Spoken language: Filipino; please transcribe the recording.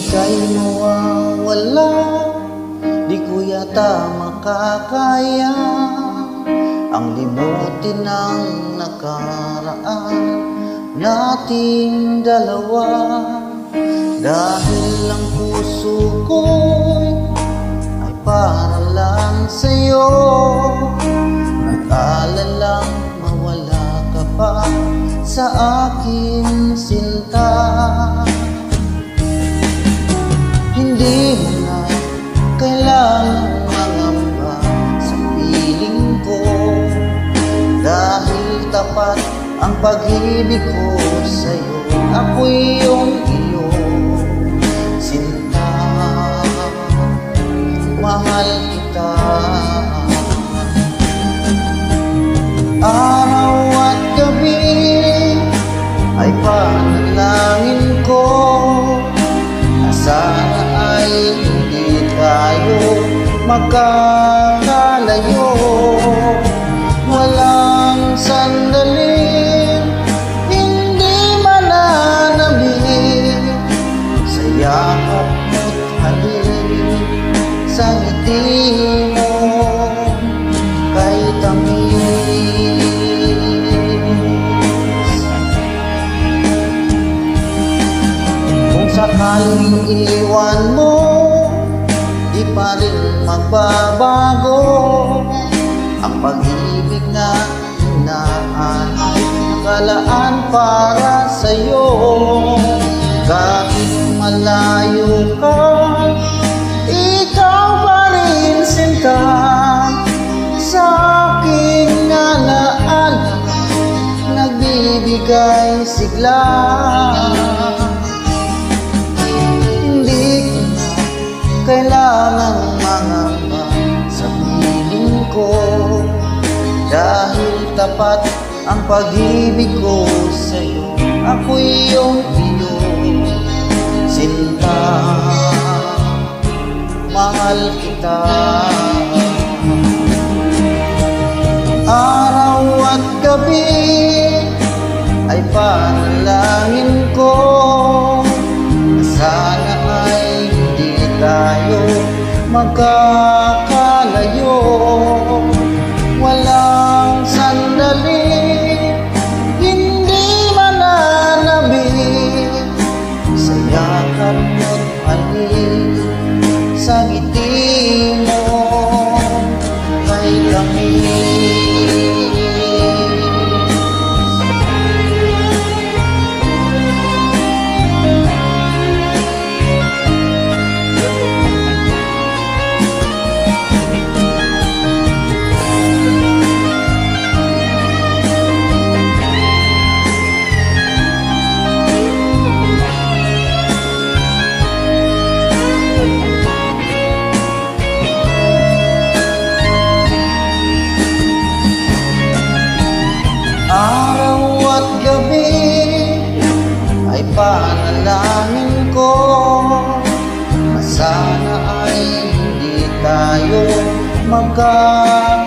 ika'y mawawala, di ko yata makakaya ang limutin ng nakaraan nating dalawa. Dahil ang puso ko'y ay para lang sa'yo, nag-alalang mawala ka pa sa aking sinta. Hindi mo na kailangan mangamba sa piling ko, dahil tapat ang pag-ibig ko sa'yo. Ako'y iyong sinta, mahal kita. Araw at gabi ay panalangin ko na sana ay hindi tayo magkakalayo. Walang sandaling hindi mananamig sa yakap mo't halik, sa ngiti mo kay tamis. Kung sakaling iwan mo, di pa rin magbabago ang pag-ibig na hinahanap, nakalaan para sa'yo. Kahit malayo ka, ikaw pa rin sinta, sa aking alaala nagbibigay sigla. Hindi ko na kailangang mangamba sa piling ko, dahil tapat ang pag-ibig ko sa'yo. Ako'y iyong sinta, mahal kita. Araw at gabi ay panalangin ko na sana ay hindi tayo magkakalayo. Walang sandali hindi mananamig sa yakap mo't halik, sa ngiti mo kay tamis. Araw at gabi ay panalangin ko na sana ay hindi tayo magkakalayo.